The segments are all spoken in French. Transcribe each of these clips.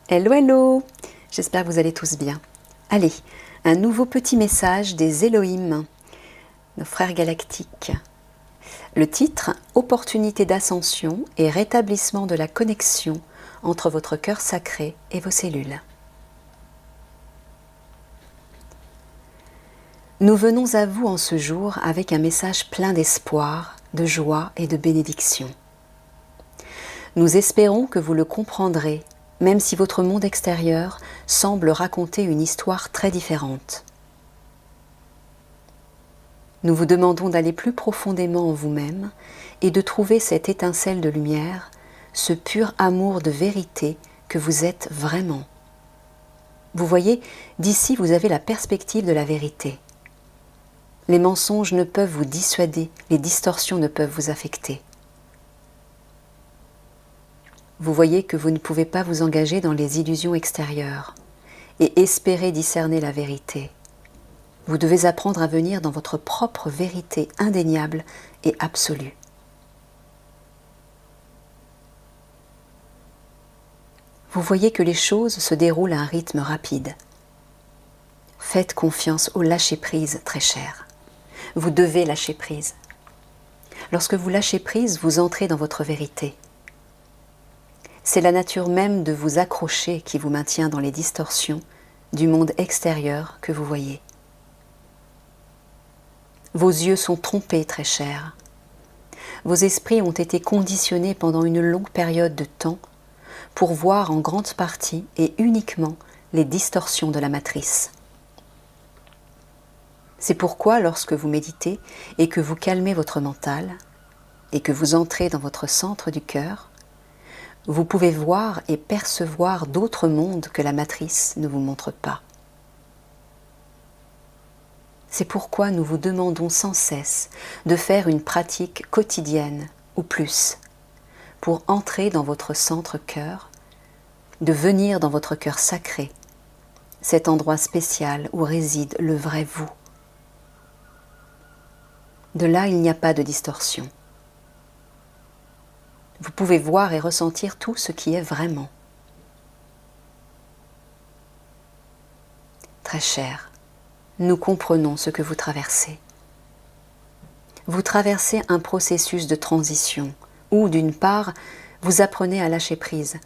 Hello, hello! J'espère que vous allez tous bien. Allez, un nouveau petit message des Elohim, nos frères galactiques. Le titre, Opportunité d'ascension et rétablissement de la connexion entre votre cœur sacré et vos cellules. Nous venons à vous en ce jour avec un message plein d'espoir, de joie et de bénédiction. Nous espérons que vous le comprendrez, même si votre monde extérieur semble raconter une histoire très différente. Nous vous demandons d'aller plus profondément en vous-même et de trouver cette étincelle de lumière, ce pur amour de vérité que vous êtes vraiment. Vous voyez, d'ici vous avez la perspective de la vérité. Les mensonges ne peuvent vous dissuader, les distorsions ne peuvent vous affecter. Vous voyez que vous ne pouvez pas vous engager dans les illusions extérieures et espérer discerner la vérité. Vous devez apprendre à venir dans votre propre vérité indéniable et absolue. Vous voyez que les choses se déroulent à un rythme rapide. Faites confiance au lâcher-prise, très cher. Vous devez lâcher prise. Lorsque vous lâchez prise, vous entrez dans votre vérité. C'est la nature même de vous accrocher qui vous maintient dans les distorsions du monde extérieur que vous voyez. Vos yeux sont trompés, très cher. Vos esprits ont été conditionnés pendant une longue période de temps pour voir en grande partie et uniquement les distorsions de la matrice. C'est pourquoi lorsque vous méditez et que vous calmez votre mental et que vous entrez dans votre centre du cœur, vous pouvez voir et percevoir d'autres mondes que la matrice ne vous montre pas. C'est pourquoi nous vous demandons sans cesse de faire une pratique quotidienne ou plus pour entrer dans votre centre-cœur, de venir dans votre cœur sacré, cet endroit spécial où réside le vrai vous. De là, il n'y a pas de distorsion. Vous pouvez voir et ressentir tout ce qui est vraiment. Très cher, nous comprenons ce que vous traversez. Vous traversez un processus de transition où, d'une part, vous apprenez à lâcher prise,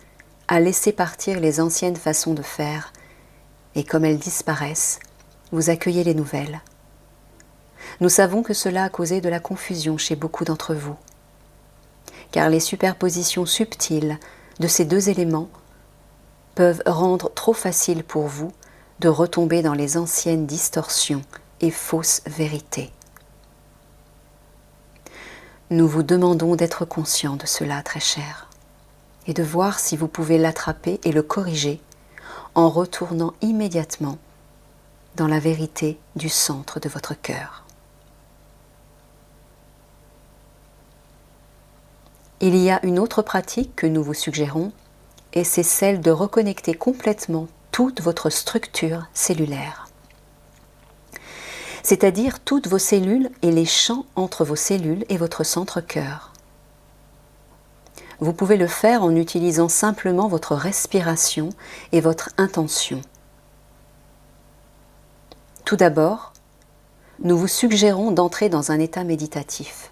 à laisser partir les anciennes façons de faire, et comme elles disparaissent, vous accueillez les nouvelles. Nous savons que cela a causé de la confusion chez beaucoup d'entre vous, car les superpositions subtiles de ces deux éléments peuvent rendre trop facile pour vous de retomber dans les anciennes distorsions et fausses vérités. Nous vous demandons d'être conscient de cela, très cher, et de voir si vous pouvez l'attraper et le corriger en retournant immédiatement dans la vérité du centre de votre cœur. Il y a une autre pratique que nous vous suggérons, et c'est celle de reconnecter complètement toute votre structure cellulaire. C'est-à-dire toutes vos cellules et les champs entre vos cellules et votre centre-cœur. Vous pouvez le faire en utilisant simplement votre respiration et votre intention. Tout d'abord, nous vous suggérons d'entrer dans un état méditatif.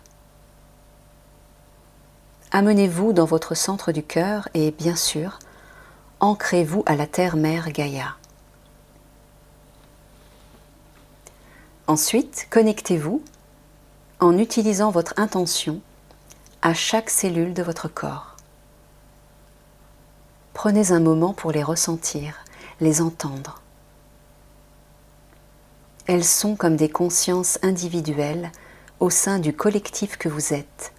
Amenez-vous dans votre centre du cœur et, bien sûr, ancrez-vous à la terre-mère Gaïa. Ensuite, connectez-vous, en utilisant votre intention, à chaque cellule de votre corps. Prenez un moment pour les ressentir, les entendre. Elles sont comme des consciences individuelles au sein du collectif que vous êtes,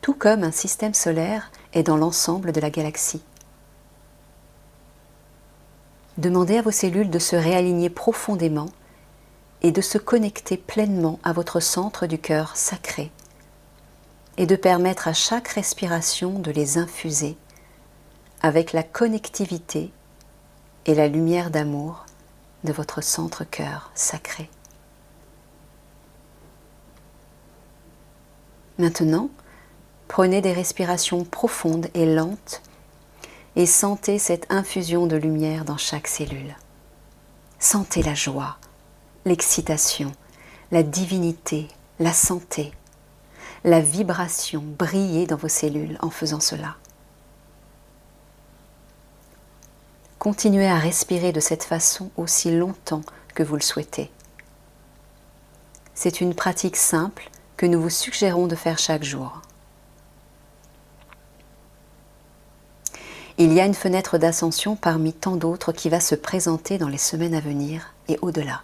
tout comme un système solaire est dans l'ensemble de la galaxie. Demandez à vos cellules de se réaligner profondément et de se connecter pleinement à votre centre du cœur sacré et de permettre à chaque respiration de les infuser avec la connectivité et la lumière d'amour de votre centre-cœur sacré. Maintenant, prenez des respirations profondes et lentes et sentez cette infusion de lumière dans chaque cellule. Sentez la joie, l'excitation, la divinité, la santé, la vibration briller dans vos cellules en faisant cela. Continuez à respirer de cette façon aussi longtemps que vous le souhaitez. C'est une pratique simple que nous vous suggérons de faire chaque jour. Il y a une fenêtre d'ascension parmi tant d'autres qui va se présenter dans les semaines à venir et au-delà.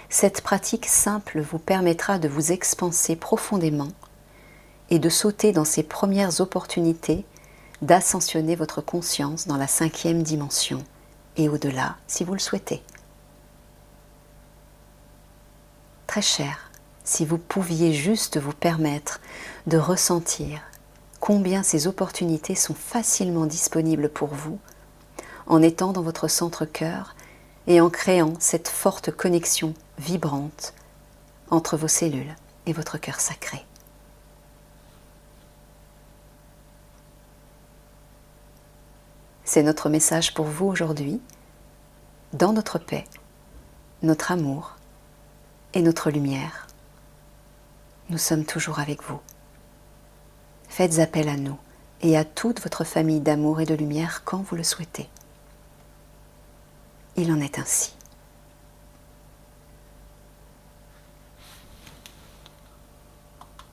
Cette pratique simple vous permettra de vous expanser profondément et de sauter dans ces premières opportunités d'ascensionner votre conscience dans la 5e dimension et au-delà si vous le souhaitez. Très cher, si vous pouviez juste vous permettre de ressentir combien ces opportunités sont facilement disponibles pour vous en étant dans votre centre-cœur et en créant cette forte connexion vibrante entre vos cellules et votre cœur sacré. C'est notre message pour vous aujourd'hui. Dans notre paix, notre amour et notre lumière, nous sommes toujours avec vous. Faites appel à nous et à toute votre famille d'amour et de lumière quand vous le souhaitez. Il en est ainsi.